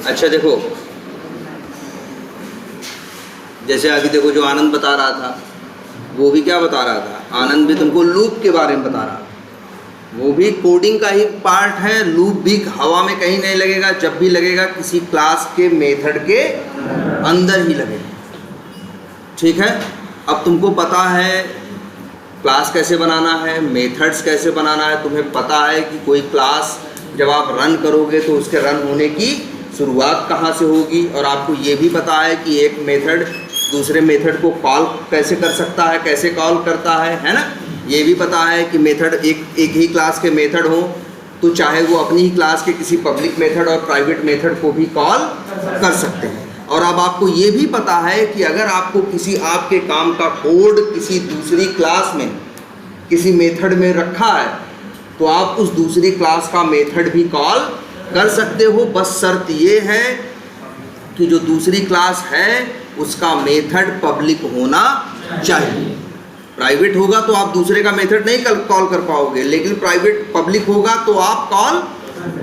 अच्छा देखो, जैसे अभी देखो जो आनंद बता रहा था, वो भी क्या बता रहा था, आनंद भी तुमको लूप के बारे में बता रहा था। वो भी कोडिंग का ही पार्ट है। लूप भी हवा में कहीं नहीं लगेगा, जब भी लगेगा किसी क्लास के मेथड के अंदर ही लगेगा। ठीक है, अब तुमको पता है क्लास कैसे बनाना है, मेथड्स कैसे बनाना है। तुम्हें पता है कि कोई क्लास जब आप रन करोगे तो उसके रन होने की शुरुआत कहाँ से होगी, और आपको ये भी पता है कि एक मेथड दूसरे मेथड को कॉल कैसे कर सकता है, कैसे कॉल करता है ना। ये भी पता है कि मेथड एक ही क्लास के मेथड हो तो चाहे वो अपनी ही क्लास के किसी पब्लिक मेथड और प्राइवेट मेथड को भी कॉल कर सकते हैं। और अब आपको ये भी पता है कि अगर आपको किसी आपके काम का कोड किसी दूसरी क्लास में किसी मेथड में रखा है तो आप उस दूसरी क्लास का मेथड भी कॉल कर सकते हो। बस शर्त ये है कि जो दूसरी क्लास है उसका मेथड पब्लिक होना चाहिए। प्राइवेट होगा तो आप दूसरे का मेथड नहीं कॉल कर पाओगे, लेकिन प्राइवेट पब्लिक होगा तो आप कॉल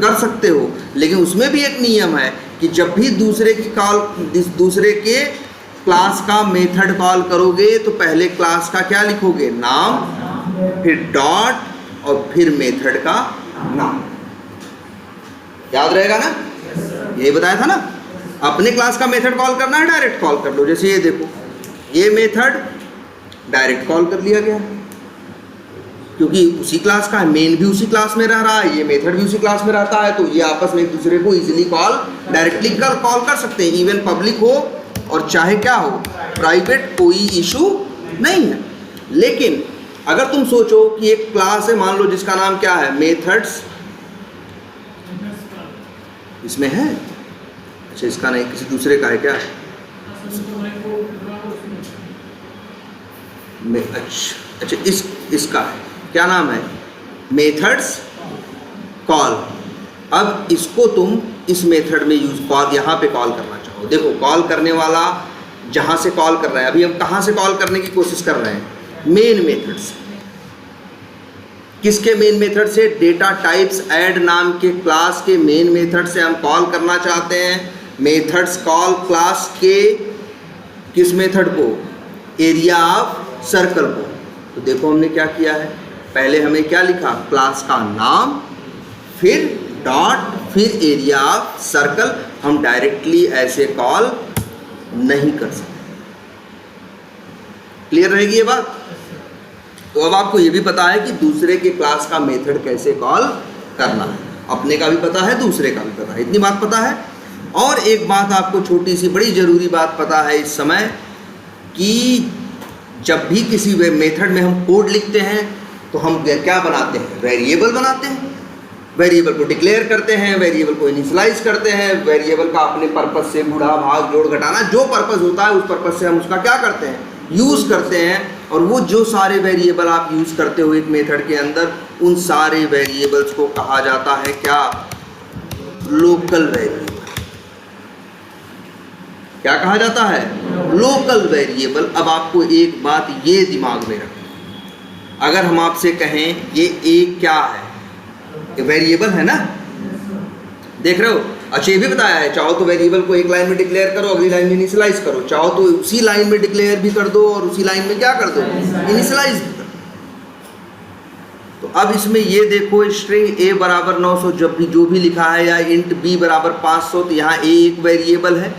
कर सकते हो। लेकिन उसमें भी एक नियम है कि जब भी दूसरे के क्लास का मेथड कॉल करोगे तो पहले क्लास का क्या लिखोगे, नाम, फिर डॉट और फिर मेथड का नाम। याद रहेगा ना, यही बताया था ना। अपने क्लास का मेथड कॉल करना है, डायरेक्ट कॉल कर लो। जैसे ये देखो, ये मेथड डायरेक्ट कॉल कर लिया गया क्योंकि उसी क्लास का है, मेन भी उसी क्लास में रह रहा है, ये मेथड भी उसी क्लास में रहता है, तो ये आपस में एक दूसरे को इजीली डायरेक्टली कॉल कर सकते हैं। इवन पब्लिक हो और चाहे क्या हो, प्राइवेट, कोई इशू नहीं है। लेकिन अगर तुम सोचो कि एक क्लास है, मान लो जिसका नाम क्या है, मेथड्स, इसमें है, अच्छा इसका नहीं, किसी दूसरे का है क्या, अच्छा इसका है, क्या नाम है, मेथड्स कॉल। अब इसको तुम इस मेथड में यूज कॉल यहाँ पे कॉल करना चाहो। देखो कॉल करने वाला जहाँ से कॉल कर रहा है, अभी हम कहाँ से कॉल करने की कोशिश कर रहे हैं, मेन मेथड से। किसके मेन मेथड से, डेटा टाइप्स ऐड नाम के क्लास के मेन मेथड से हम कॉल करना चाहते हैं। मेथड्स कॉल क्लास के किस मेथड को, एरिया ऑफ सर्कल को। तो देखो हमने क्या किया है, पहले हमें क्या लिखा, क्लास का नाम, फिर डॉट, फिर एरिया ऑफ सर्कल। हम डायरेक्टली ऐसे कॉल नहीं कर सकते। क्लियर रहेगी ये बात। तो अब आपको ये भी पता है कि दूसरे के क्लास का मेथड कैसे कॉल करना है, अपने का भी पता है, दूसरे का भी पता है, इतनी बात पता है। और एक बात आपको छोटी सी बड़ी ज़रूरी बात पता है इस समय, कि जब भी किसी मेथड में हम कोड लिखते हैं तो हम क्या बनाते हैं, वेरिएबल बनाते हैं। वेरिएबल को डिक्लेयर करते हैं, वेरिएबल को इनिशियलाइज करते हैं, वेरिएबल का अपने पर्पस से गुणा भाग जोड़ घटाना जो पर्पस होता है उस पर्पस से हम उसका क्या करते हैं, यूज़ करते हैं। और वो जो सारे वेरिएबल आप यूज़ करते हो एक मेथड के अंदर, उन सारे वेरिएबल्स को कहा जाता है क्या, लोकल वेरिएबल। क्या कहा जाता है, लोकल वेरिएबल। अब आपको एक बात ये दिमाग में रखना, अगर हम आपसे कहें ये एक क्या है, ये वेरिएबल है ना, देख रहे हो। अच्छा ये भी बताया है, चाहो तो वेरिएबल को एक लाइन में डिक्लेयर करो, अगली लाइन में इनिशियलाइज करो, चाहो तो उसी लाइन में डिक्लेयर भी कर दो और उसी लाइन में क्या कर दो, इनिशियलाइज भी कर दो। तो अब इसमें ये देखो, स्ट्रिंग a बराबर 900 जब भी जो भी लिखा है, या इंट b बराबर 500, तो यहाँ a एक वेरिएबल है,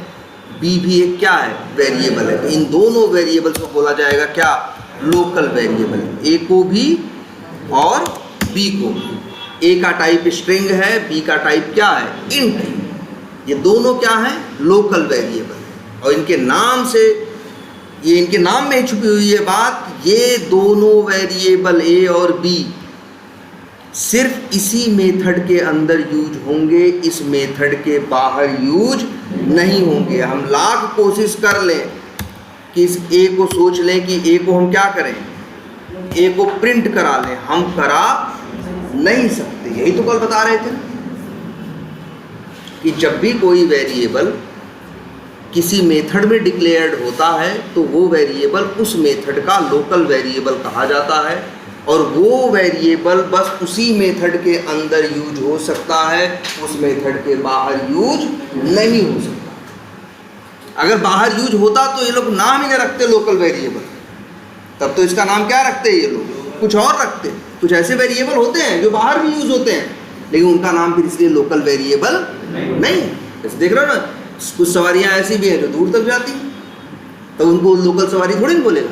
b भी एक क्या है, वेरिएबल है। तो इन दोनों वेरिएबल्स को बोला जाएगा क्या, लोकल वेरिएबल, a को भी और b को भी। a का टाइप स्ट्रिंग है, b का टाइप क्या है, इंट है। ये दोनों क्या है, लोकल वेरिएबल। और इनके नाम से, ये इनके नाम में छुपी हुई है बात, ये दोनों वेरिएबल a और b सिर्फ इसी मेथड के अंदर यूज होंगे, इस मेथड के बाहर यूज नहीं होंगे। हम लाख कोशिश कर लें कि इस a को सोच लें कि a को हम क्या करें, a को प्रिंट करा लें, हम करा नहीं सकते। यही तो कल बता रहे थे कि जब भी कोई वेरिएबल किसी मेथड में डिक्लेयर्ड होता है तो वो वेरिएबल उस मेथड का लोकल वेरिएबल कहा जाता है। और वो वेरिएबल बस उसी मेथड के अंदर यूज हो सकता है, उस मेथड के बाहर यूज नहीं हो सकता। अगर बाहर यूज होता तो ये लोग नाम ही नहीं रखते लोकल वेरिएबल, तब तो इसका नाम क्या रखते ये लोग, कुछ और रखते। कुछ ऐसे वेरिएबल होते हैं जो बाहर भी यूज होते हैं, लेकिन उनका नाम फिर इसलिए लोकल वेरिएबल नहीं। जैसे देख रहे हो ना, कुछ सवारियाँ ऐसी भी हैं जो दूर तक जाती हैं, तो उनको लोकल सवारी थोड़ी नहीं बोलेगा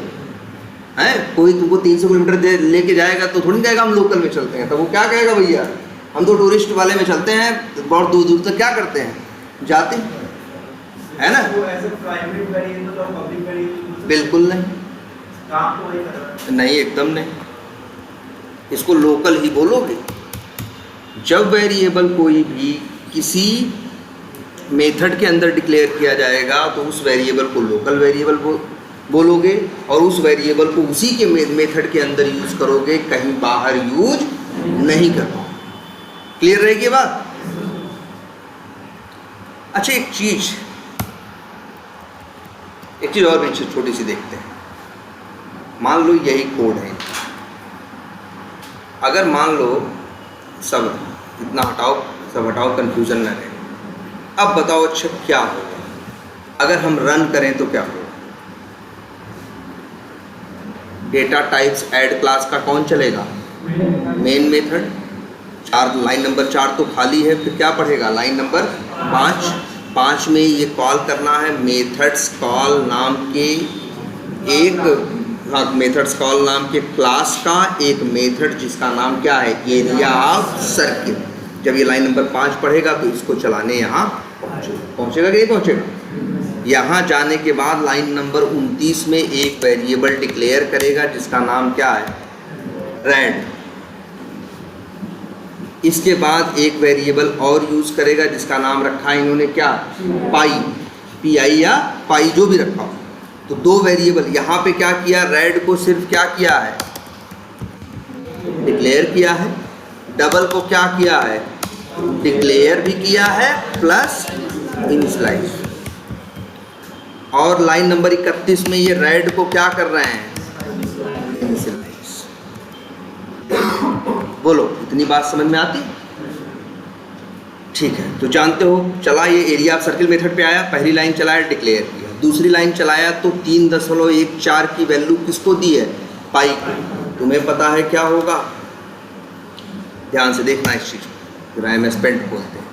है। कोई तुमको 300 किलोमीटर लेके जाएगा तो थोड़ी कहेगा हम लोकल में चलते हैं, तो वो क्या कहेगा, भैया हम तो टूरिस्ट वाले में चलते हैं, बहुत दूर दूर तक क्या करते हैं, जाते है ना। बिल्कुल नहीं, नहीं एकदम नहीं, इसको लोकल ही बोलोगे। जब वेरिएबल कोई भी किसी मेथड के अंदर डिक्लेयर किया जाएगा तो उस वेरिएबल को लोकल वेरिएबल बोलोगे, और उस वेरिएबल को उसी के मेथड के अंदर यूज करोगे, कहीं बाहर यूज नहीं कर पाओगे। क्लियर रहेगी बात। अच्छा, एक चीज और भी छोटी सी देखते हैं। मान लो यही कोड है, अगर मान लो सब इतना हटाओ, सब हटाओ, कंफ्यूजन न रहे। अब बताओ अच्छा क्या होगा अगर हम रन करें तो क्या होगा। डेटा टाइप्स ऐड क्लास का कौन चलेगा, मेन मेथड। लाइन नंबर 4 तो खाली है, फिर क्या पढ़ेगा, लाइन नंबर 5 में ये कॉल करना है मेथड्स कॉल नाम के एक, हाँ मेथड्स कॉल नाम के क्लास का एक मेथड जिसका नाम क्या है, एरिया ऑफ सर्किल। जब ये लाइन नंबर 5 पढ़ेगा तो इसको चलाने यहाँ पहुँचेगा कि नहीं पहुँचेगा। यहाँ जाने के बाद लाइन नंबर 29 में एक वेरिएबल डिक्लेयर करेगा जिसका नाम क्या है, रेड। इसके बाद एक वेरिएबल और यूज़ करेगा जिसका नाम रखा है इन्होंने क्या, पाई, PI या पाई जो भी रखा हो। तो 2 वेरिएबल यहाँ पे क्या किया, रेड को सिर्फ क्या किया है, डिक्लेयर किया है। डबल को क्या किया है, डिक्लेयर भी किया है प्लस इनिशियलाइज। और लाइन नंबर 31 में ये रेड को क्या कर रहे हैं, इनिशियलाइज। बोलो इतनी बात समझ में आती, ठीक है। तो जानते हो, चला ये एरिया ऑफ सर्किल मेथड पे आया, पहली लाइन चलाया, डिक्लेयर किया। दूसरी लाइन चलाया तो 3.14 की वैल्यू किसको दी है, पाई को। तुम्हें पता है क्या होगा, ध्यान से देखना इस चीज़ को, रैम स्पेंट बोलते हैं।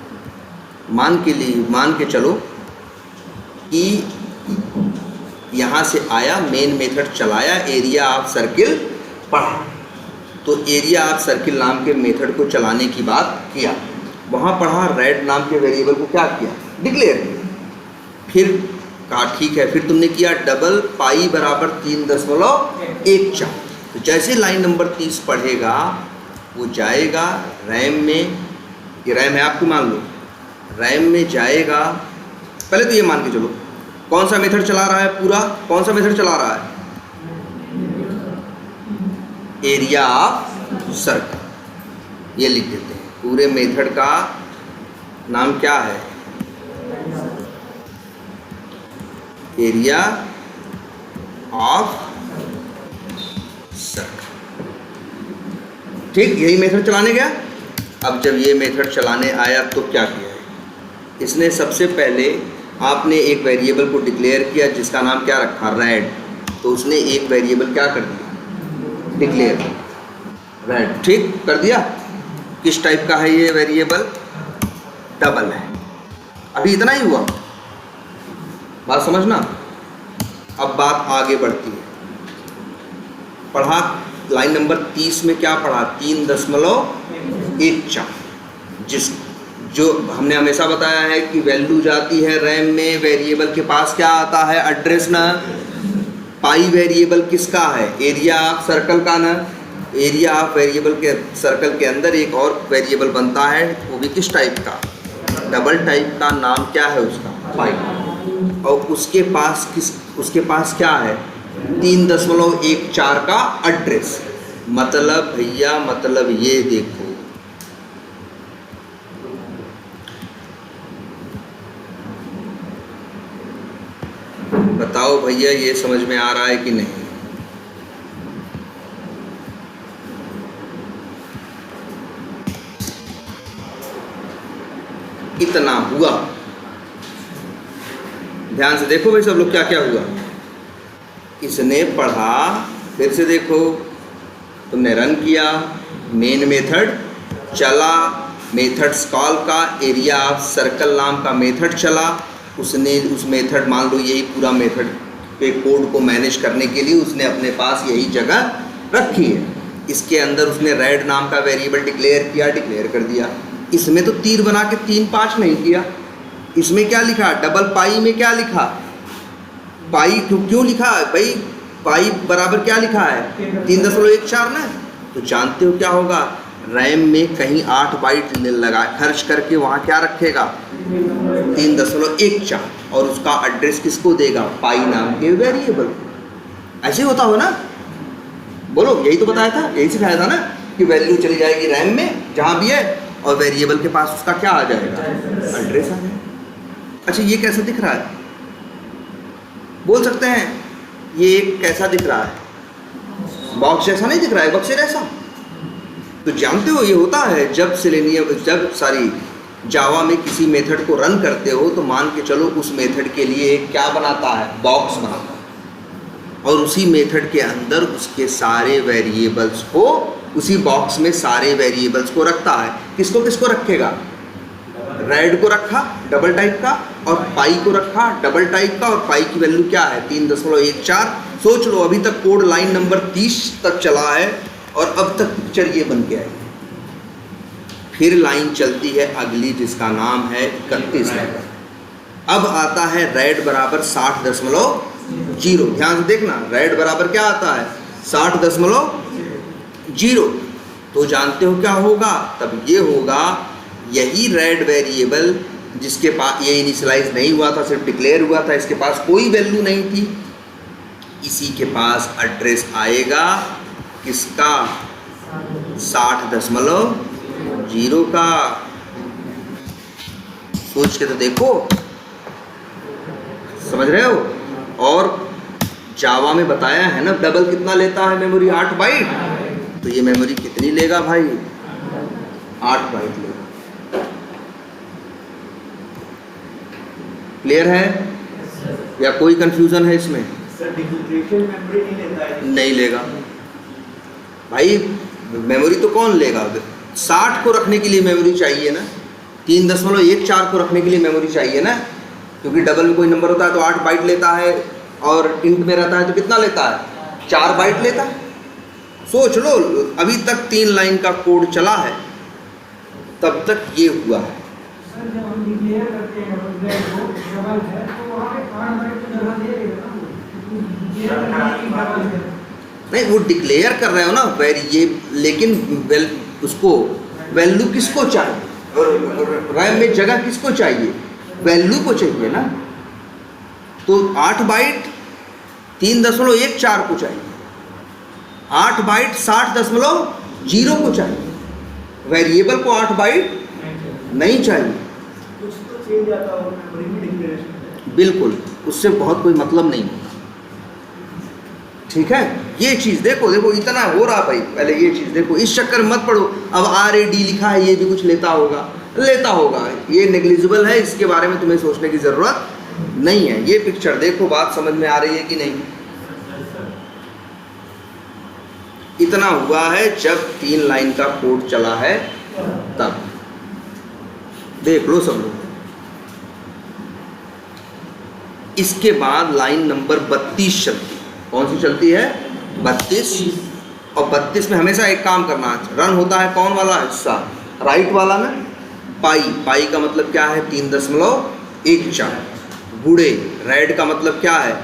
मान के चलो कि यहाँ से आया, मेन मेथड चलाया, एरिया ऑफ सर्किल पढ़ा, तो एरिया ऑफ सर्किल नाम के मेथड को चलाने की बात किया, वहाँ पढ़ा, रेड नाम के वेरिएबल को क्या किया, डिक्लेयर किया। फिर कहा ठीक है, फिर तुमने किया डबल पाई बराबर 3.14। तो जैसे लाइन नंबर 30 पढ़ेगा वो जाएगा रैम में, ये रैम है आपकी, मान लो रैम में जाएगा। पहले तो ये मान के चलो कौन सा मेथड चला रहा है, पूरा कौन सा मेथड चला रहा है, एरिया ऑफ सर्किल। ये लिख देते हैं, पूरे मेथड का नाम क्या है, एरिया ऑफ सर्किल। ठीक, यही मेथड चलाने गया। अब जब ये मेथड चलाने आया तो क्या किया है इसने, सबसे पहले आपने एक वेरिएबल को डिक्लेयर किया जिसका नाम क्या रखा, रेड। तो उसने एक वेरिएबल क्या कर दिया, डिक्लेयर रेड, ठीक कर दिया। किस टाइप का है ये वेरिएबल, डबल है। अभी इतना ही हुआ, बात समझना। अब बात आगे बढ़ती है, पढ़ा लाइन नंबर 30 में क्या पढ़ा, 3.14, जो हमने हमेशा बताया है कि वैल्यू जाती है रैम में, वेरिएबल के पास क्या आता है, एड्रेस ना। पाई वेरिएबल किसका है, एरिया ऑफ सर्कल का ना। एरिया ऑफ वेरिएबल के सर्कल के अंदर एक और वेरिएबल बनता है, वो भी किस टाइप का, डबल टाइप का। नाम क्या है उसका, पाई। और उसके पास क्या है, 3.14 का एड्रेस। मतलब भैया, मतलब ये देखो, बताओ भैया ये समझ में आ रहा है कि नहीं। इतना हुआ। ध्यान से देखो भाई सब लोग क्या क्या हुआ। इसने पढ़ा, फिर से देखो, तुमने रन किया, मेन मेथड चला, मेथड्स कॉल का एरिया ऑफ सर्कल नाम का मेथड चला, उसने उस मेथड, मान लो यही पूरा मेथड के कोड को मैनेज करने के लिए उसने अपने पास यही जगह रखी है। इसके अंदर उसने रेड नाम का वेरिएबल डिक्लेयर किया, डिक्लेयर कर दिया। इसमें तो तीर बना के 3 5 नहीं किया। इसमें क्या लिखा, डबल पाई में क्या लिखा, पाई क्यों लिखा भाई, पाई बराबर क्या लिखा है 3.14 ना। तो जानते हो क्या होगा, रैम में कहीं 8 बाइट लगा खर्च करके वहाँ क्या रखेगा 3.14 और उसका एड्रेस किसको देगा, पाई नाम के वेरिएबल। ऐसे होता हो ना, बोलो, यही तो बताया था, यही सिखाया था ना कि वैल्यू चली जाएगी रैम में जहाँ भी है और वेरिएबल के पास उसका क्या आ जाएगा, एड्रेस आ जाएगा। अच्छा ये कैसा दिख रहा है, बोल सकते हैं ये कैसा दिख रहा है, बॉक्स जैसा नहीं दिख रहा है, बक्से जैसा। तो जानते हो ये होता है जब जावा में किसी मेथड को रन करते हो तो मान के चलो उस मेथड के लिए क्या बनाता है, बॉक्स बनाता है और उसी मेथड के अंदर उसके सारे वेरिएबल्स को, उसी बॉक्स में सारे वेरिएबल्स को रखता है। किसको किसको रखेगा, रेड को रखा डबल टाइप का और पाई को रखा डबल टाइप का, और पाई की वैल्यू क्या है 3.14। सोच लो अभी तक कोड लाइन नंबर 30 तक चला है और अब तक पिक्चर ये बन के आई। फिर लाइन चलती है अगली जिसका नाम है 31 नंबर। अब आता है रेड बराबर 60.0। ध्यान से देखना, रेड बराबर क्या आता है 60.0। तो जानते हो क्या होगा, तब ये होगा यही रेड वेरिएबल जिसके पास ये इनिशियलाइज नहीं हुआ था, सिर्फ डिक्लेयर हुआ था, इसके पास कोई वैल्यू नहीं थी, इसी के पास एड्रेस आएगा किसका 60.0 का। सोच के तो देखो, समझ रहे हो। और जावा में बताया है ना डबल कितना लेता है मेमोरी, 8 बाइट। तो ये मेमोरी कितनी लेगा भाई, 8 बाइट लेगा। क्लियर है या कोई कंफ्यूजन है इसमें? नहीं लेगा भाई, मेमोरी तो कौन लेगा, 60 को रखने के लिए मेमोरी चाहिए ना, 3.14 को रखने के लिए मेमोरी चाहिए ना, क्योंकि डबल में कोई नंबर होता है तो 8 बाइट लेता है और इंट में रहता है तो कितना लेता है 4 बाइट लेता है। सोच लो अभी तक 3 लाइन का कोड चला है, तब तक ये हुआ है। नहीं वो डिक्लेयर कर रहे हो ना ये, लेकिन उसको वैल्यू किसको चाहिए, रैम में जगह किसको चाहिए, वैल्यू को चाहिए ना। तो 8 बाइट 3.14 को चाहिए, 8 बाइट 60.0 को चाहिए, वेरिएबल को 8 बाइट नहीं चाहिए। बिल्कुल, उससे बहुत कोई मतलब नहीं। ठीक है, ये चीज़ देखो इतना हो रहा भाई, पहले ये चीज़ देखो, इस चक्कर मत पड़ो। अब RAD लिखा है, ये भी कुछ लेता होगा, ये नेग्लिजिबल है, इसके बारे में तुम्हें सोचने की ज़रूरत नहीं है। ये पिक्चर देखो, बात समझ में आ रही है कि नहीं? इतना हुआ है जब 3 लाइन का कोड चला है, तब देख लो सब लोग। इसके बाद लाइन नंबर 32 चलती है। कौन सी चलती है? 32। और 32 में हमेशा एक काम करना है, रन होता है कौन वाला हिस्सा, राइट वाला ना, पाई का मतलब क्या है 3.14 गुड़े रेड का मतलब क्या है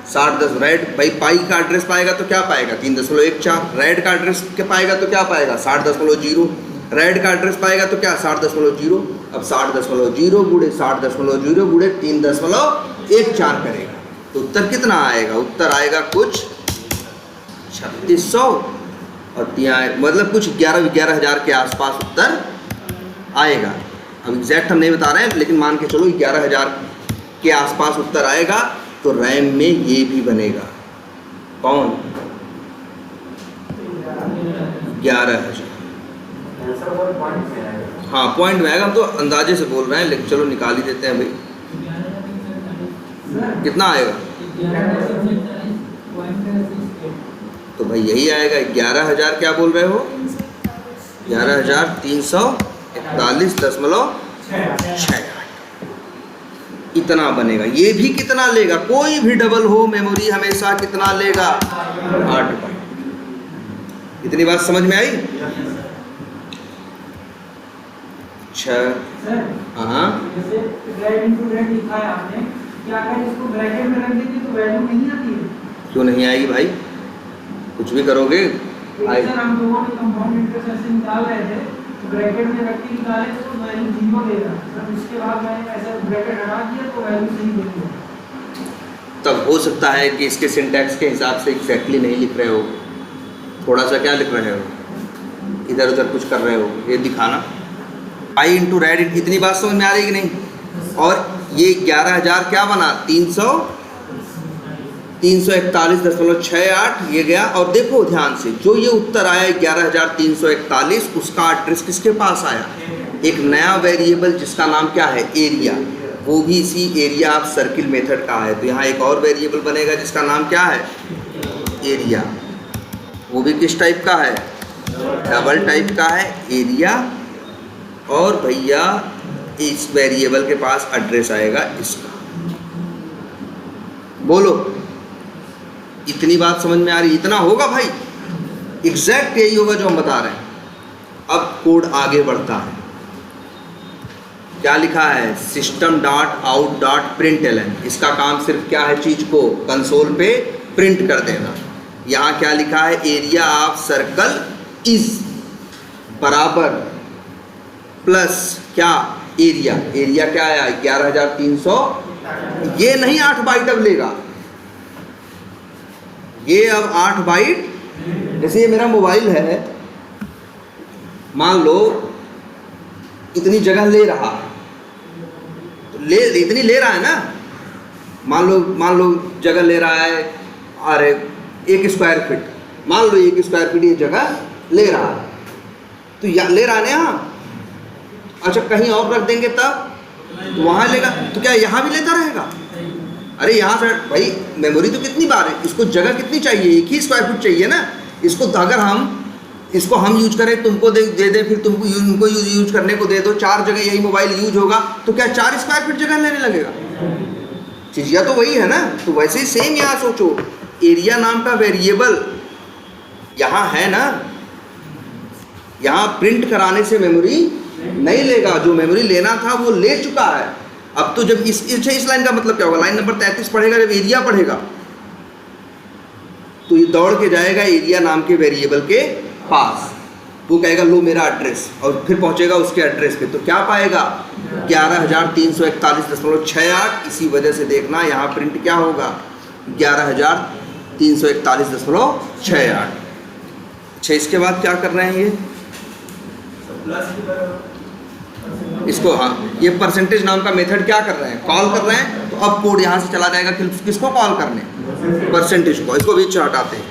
60 रेड भाई, पाई का एड्रेस पाएगा तो क्या पाएगा 3.14, रेड का एड्रेस क्या पाएगा तो क्या पाएगा 60.0, रेड का एड्रेस पाएगा तो क्या 60.0। अब 60.0 गुड़े 60.0 गुड़े 3.14 करेगा तो उत्तर कितना आएगा? उत्तर आएगा कुछ 3600 और मतलब कुछ 11,000 के आसपास उत्तर आएगा। अब एग्जैक्ट हम नहीं बता रहे हैं, लेकिन मान के चलो 11,000 के आसपास उत्तर आएगा। तो रैम में ये भी बनेगा, कौन 11,000। हाँ पॉइंट में आएगा, हम तो अंदाजे से बोल रहे हैं, लेकिन चलो निकाल ही देते हैं भाई। कितना आएगा? तो भाई यही आएगा 11,000, क्या बोल रहे हो? 11,341.68 इतना बनेगा। ये भी कितना लेगा? कोई भी डबल हो मेमोरी हमेशा कितना लेगा? 8 बाइट। इतनी बात समझ में आई? अच्छा हाँ, क्यों नहीं आएगी भाई? कुछ भी करोगे आएगी। ब्रैकेट में रख के निकाले तो वैल्यू 0 देगा, उसके बाद मैंने ऐसा ब्रैकेट हटा दिया तो वैल्यू सही देगा। तब हो सकता है कि इसके सिंटैक्स के हिसाब से एग्जैक्टली नहीं लिख रहे हो, थोड़ा सा क्या लिख रहे हो, इधर उधर कुछ कर रहे हो, ये दिखाना। आई इंटू रेड, इतनी बात समझ में आ रही कि नहीं? और ये 11,000 क्या बना? 341.68 ये गया। और देखो ध्यान से, जो ये उत्तर आया 11,341, उसका एड्रेस किसके पास आया? एक नया वेरिएबल जिसका नाम क्या है? एरिया। वो भी इसी एरिया ऑफ सर्किल मेथड का है। तो यहाँ एक और वेरिएबल बनेगा जिसका नाम क्या है? एरिया। वो भी किस टाइप का है? डबल टाइप का है, एरिया। और भैया इस वेरिएबल के पास एड्रेस आएगा इसका। बोलो इतनी बात समझ में आ रही? इतना होगा भाई, एग्जैक्ट यही होगा जो हम बता रहे हैं। अब कोड आगे बढ़ता है, क्या लिखा है? system.out.println। इसका काम सिर्फ क्या है? चीज को कंसोल पे प्रिंट कर देना। यहाँ क्या लिखा है? एरिया ऑफ सर्कल इज बराबर प्लस क्या? एरिया। एरिया क्या आया? 11,300। ये नहीं 8 बाइट अब लेगा, ये अब 8 बाइट। जैसे ये मेरा मोबाइल है, मान लो इतनी जगह ले रहा है, तो इतनी ले रहा है ना, मान लो जगह ले रहा है, अरे 1 स्क्वायर फीट, मान लो 1 स्क्वायर फीट ये जगह ले रहा है, तो ले रहा है ना यहाँ। अच्छा कहीं और रख देंगे तब तो वहाँ लेगा, तो क्या यहाँ भी लेता रहेगा? अरे यहाँ से भाई मेमोरी तो कितनी बार है, इसको जगह कितनी चाहिए? 1 ही स्क्वायर फीट चाहिए ना। इसको अगर इसको हम यूज करें, तुमको दे दें, फिर तुमको उनको यूज करने को दे दो, 4 जगह यही मोबाइल यूज होगा, तो क्या 4 स्क्वायर फीट जगह लेने लगेगा? चीज़िया तो वही है ना। तो वैसे ही सेम यहाँ सोचो, एरिया नाम का वेरिएबल यहाँ है ना, यहाँ प्रिंट कराने से मेमोरी नहीं लेगा, जो मेमोरी लेना था वो ले चुका है। अब तो जब इस लाइन का मतलब क्या होगा? लाइन नंबर 33 पढ़ेगा, जब एरिया पढ़ेगा तो ये दौड़ के जाएगा एरिया नाम के वेरिएबल के पास, वो कहेगा लो मेरा एड्रेस, और फिर पहुंचेगा उसके एड्रेस पे, तो क्या पाएगा? 11,341.68। इसी वजह से देखना यहाँ प्रिंट क्या होगा? 11,341.68। अच्छा इसके बाद क्या कर रहे हैं ये? इसको, हाँ, ये परसेंटेज नाम का मेथड क्या कर रहे हैं? कॉल कर रहे हैं। तो अब कोड यहाँ से चला जाएगा किसको कॉल करने? परसेंटेज को। इसको बीच से हटाते हैं।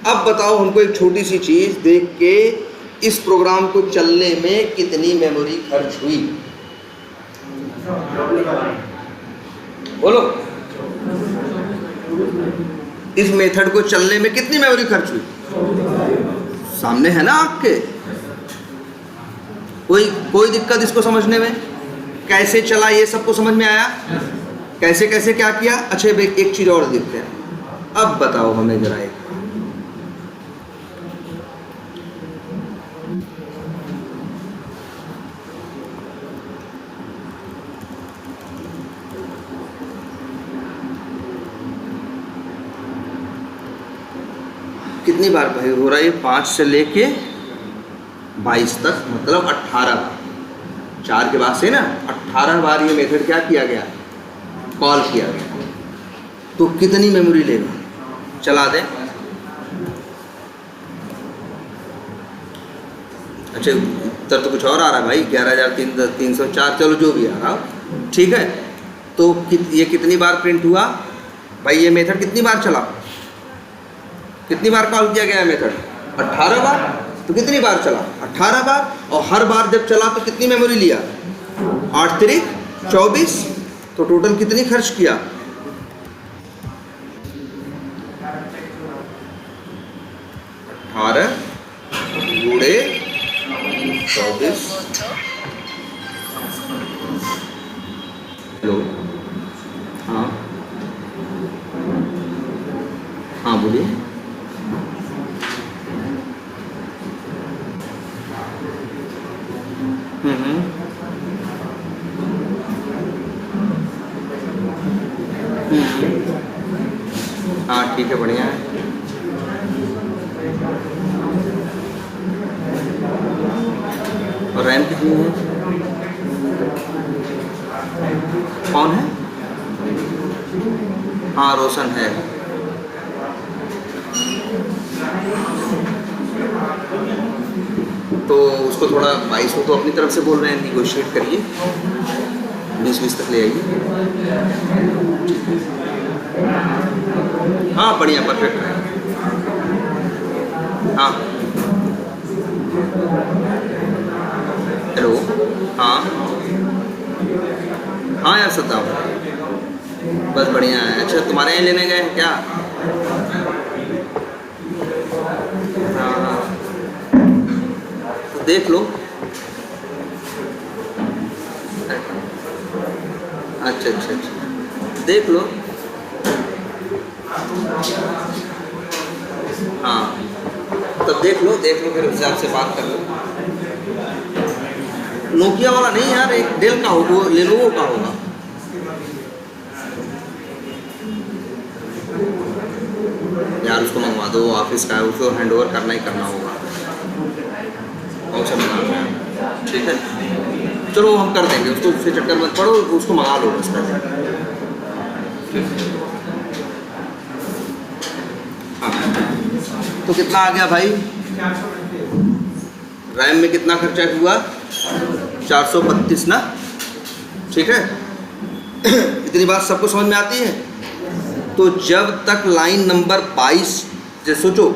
अब बताओ हमको एक छोटी सी चीज़ देख के, इस प्रोग्राम को चलने में कितनी मेमोरी खर्च हुई? बोलो, इस मेथड को चलने में कितनी मेमोरी खर्च हुई? सामने है ना आपके। कोई दिक्कत इसको समझने में? कैसे चला ये सबको समझ में आया? कैसे कैसे क्या किया? अच्छा एक चीज़ और देखते हैं। अब बताओ हमें जरा एक, कितनी बार भाई हो रहा है ये? 5 से लेके 22 तक, मतलब 18 बार। 4 के बाद से ना 18 बार ये मेथड क्या किया गया? कॉल किया गया। तो कितनी मेमोरी लेगा? चला दें। अच्छा उत्तर तो कुछ और आ रहा है भाई, 11,304, चलो जो भी आ रहा, ठीक है। तो ये कितनी बार प्रिंट हुआ भाई? ये मेथड कितनी बार चला? कितनी बार कॉल किया गया मेथड? 18 बार। तो कितनी बार चला? 18 बार। और हर बार जब चला तो कितनी मेमोरी लिया? 8 तिरिक 24। तो टोटल कितनी खर्च किया? 18 गुणे 24। हेलो, हाँ हाँ बोलिए। हाँ ठीक है, बढ़िया है। और रैम कितनी है? कौन है? हाँ रोशन है। तो उसको थोड़ा 22 को तो अपनी तरफ से बोल रहे हैं, निगोशिएट करिए, 20 तक ले आइए। हाँ बढ़िया, परफेक्ट है। हाँ हेलो, हाँ हाँ यार सत्ता, बस बढ़िया है। अच्छा तुम्हारे यहाँ लेने गए हैं क्या? हाँ हाँ, तो देख लो। अच्छा अच्छा अच्छा, देख लो। हाँ तब देख लो फिर उस हिसाब से बात कर लो। नोकिया वाला नहीं यार, एक डेल का होगा, लेनोवो का होगा। यार उसको मंगवा दो, ऑफिस का है, उसको हैंडओवर करना ही करना होगा। और सब मंगा हैं, ठीक है चलो हम कर देंगे उसको, उससे चक्कर मत पड़ो, उसको मंगा लो बस पैसे। तो कितना आ गया भाई? रैम में कितना खर्चा हुआ? 432 ना, ठीक है। इतनी बात सबको समझ में आती है। तो जब तक लाइन नंबर 22 जैसे सोचो,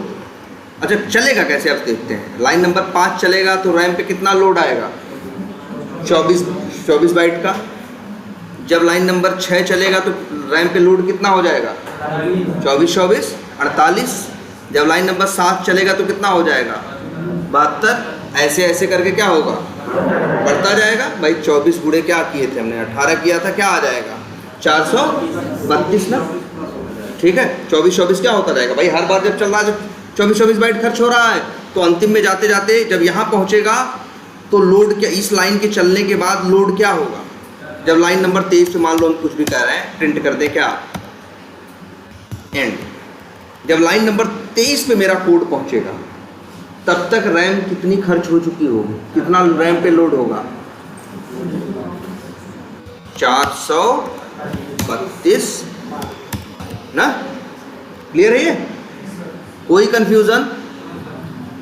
अच्छा चलेगा कैसे आप देखते हैं। लाइन नंबर 5 चलेगा तो रैम पे कितना लोड आएगा? 24 बाइट का। जब लाइन नंबर 6 चलेगा तो रैम पे लोड कितना हो जाएगा? 24 48। जब लाइन नंबर 7 चलेगा तो कितना हो जाएगा? 72। ऐसे ऐसे करके क्या होगा? बढ़ता जाएगा भाई। 24 गुणे क्या किए थे हमने? 18 किया था, क्या आ जाएगा? 432 ना, ठीक है। 24 क्या होता जाएगा भाई? हर बार जब चल रहा है, जब 24 बाइट खर्च हो रहा है, तो अंतिम में जाते जाते जब यहाँ पहुँचेगा तो लोड क्या, इस लाइन के चलने के बाद लोड क्या होगा? जब लाइन नंबर 23 पे मान लो हम कुछ भी कह रहे हैं, प्रिंट कर दें क्या? एंड। जब लाइन नंबर 23 पे मेरा कोड पहुंचेगा तब तक रैम कितनी खर्च हो चुकी होगी? कितना रैम पे लोड होगा? 432 ना। क्लियर है ये? कोई कंफ्यूजन?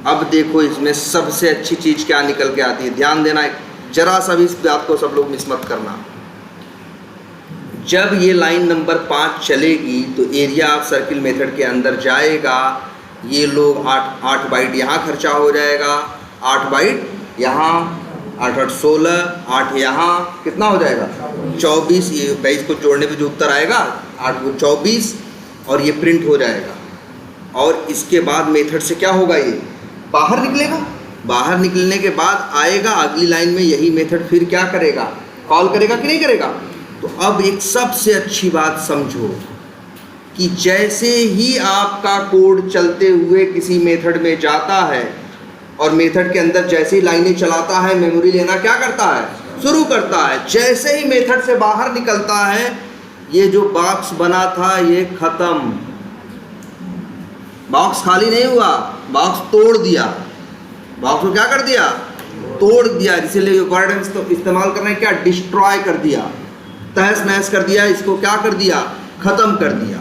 अब देखो इसमें सबसे अच्छी चीज क्या निकल के आती है, ध्यान देना, जरा सा भी इस बात को सब लोग मिस मत करना। जब ये लाइन नंबर 5 चलेगी तो एरिया ऑफ सर्किल मेथड के अंदर जाएगा। ये लोग 8 बाइट यहाँ खर्चा हो जाएगा, 8 बाइट यहाँ, 8 8 16, 8 यहाँ, कितना हो जाएगा? 24। ये 22 को जोड़ने पे जो उत्तर आएगा 8 को 24, और ये प्रिंट हो जाएगा। और इसके बाद मेथड से क्या होगा? ये बाहर निकलेगा। बाहर निकलने के बाद आएगा अगली लाइन में, यही मेथड फिर क्या करेगा? कॉल करेगा कि नहीं करेगा? तो अब एक सबसे अच्छी बात समझो कि जैसे ही आपका कोड चलते हुए किसी मेथड में जाता है और मेथड के अंदर जैसे ही लाइनें चलाता है, मेमोरी लेना क्या करता है? शुरू करता है। जैसे ही मेथड से बाहर निकलता है, ये जो बॉक्स बना था ये खत्म। बॉक्स खाली नहीं हुआ, बॉक्स तोड़ दिया। बॉक्स को क्या कर दिया? तोड़ दिया। इसीलिए वर्ड इस्तेमाल कर रहे हैं क्या? डिस्ट्रॉय कर दिया, तहस नहस कर दिया। इसको क्या कर दिया? खत्म कर दिया।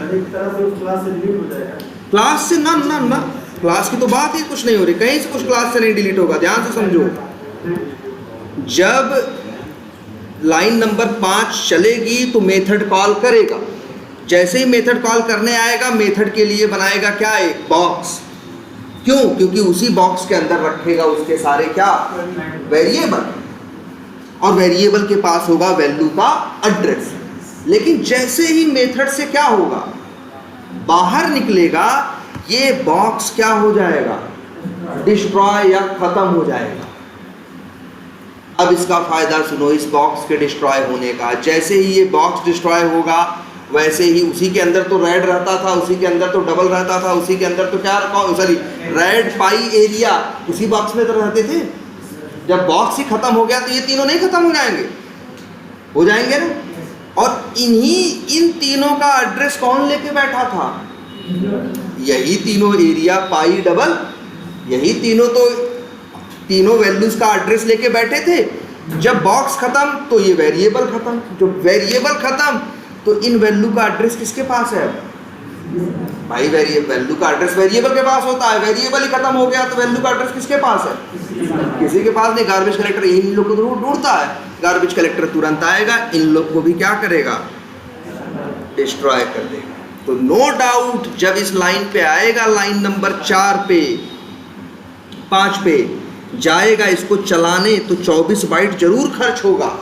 क्लास से ना ना ना, क्लास की तो बात ही कुछ नहीं हो रही, कहीं से कुछ क्लास से नहीं डिलीट होगा। ध्यान से समझो, जब लाइन नंबर 5 चलेगी तो मेथड कॉल करेगा। जैसे ही मेथड कॉल करने आएगा, मेथड के लिए बनाएगा क्या? एक बॉक्स। क्यों? क्योंकि उसी बॉक्स के अंदर रखेगा उसके सारे क्या वेरिएबल, और वेरिएबल के पास होगा वैल्यू का एड्रेस। लेकिन जैसे ही मेथड से क्या होगा, बाहर निकलेगा, ये बॉक्स क्या हो जाएगा, डिस्ट्रॉय या खत्म हो जाएगा। अब इसका फायदा सुनो, इस बॉक्स के डिस्ट्रॉय होने का। जैसे ही ये बॉक्स डिस्ट्रॉय होगा, वैसे ही उसी के अंदर तो रेड रहता था, उसी के अंदर तो डबल रहता था, उसी के अंदर तो क्या रखा, सॉरी रेड पाई एरिया उसी बॉक्स में तो रहते थे। जब बॉक्स ही खत्म हो गया तो ये तीनों नहीं खत्म हो जाएंगे? हो जाएंगे ना। और इन तीनों का एड्रेस कौन लेके बैठा था? यही तीनों एरिया पाई डबल, यही तीनों वैल्यूज का एड्रेस लेके बैठे थे। जब बॉक्स खत्म तो ये वेरिएबल खत्म, जब वेरिएबल खत्म तो इन वैल्यू का एड्रेस किसके पास है? भाई वैल्यू का एड्रेस वेरिएबल के पास होता है। वेरिएबल ही खत्म हो गया तो वैल्यू का एड्रेस किसके पास है? किसी के पास नहीं। गार्बेज कलेक्टर इन लोग को ढूंढता है, गार्बेज कलेक्टर तुरंत आएगा, इन लोग को भी क्या करेगा, डिस्ट्रॉय कर देगा। तो नो डाउट जब इस लाइन पे आएगा, लाइन नंबर 4 पे 5 पे जाएगा इसको चलाने, तो 24 बाइट जरूर खर्च होगा।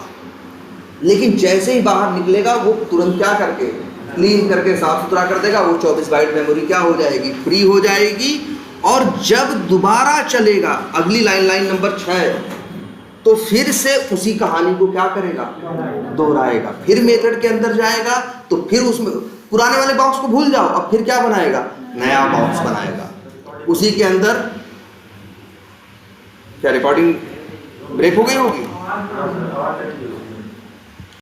लेकिन जैसे ही बाहर निकलेगा वो तुरंत क्या करके क्लीन करके साफ सुथरा कर देगा, वो 24 बाइट मेमोरी क्या हो जाएगी, फ्री हो जाएगी। और जब दोबारा चलेगा अगली लाइन नंबर 6, तो फिर से उसी कहानी को क्या करेगा, दोहराएगा। फिर मेथड के अंदर जाएगा तो फिर उसमें पुराने वाले बॉक्स को भूल जाओ, अब फिर क्या बनाएगा, नया बॉक्स बनाएगा। उसी के अंदर क्या रिकॉर्डिंग ब्रेक हो गई होगी?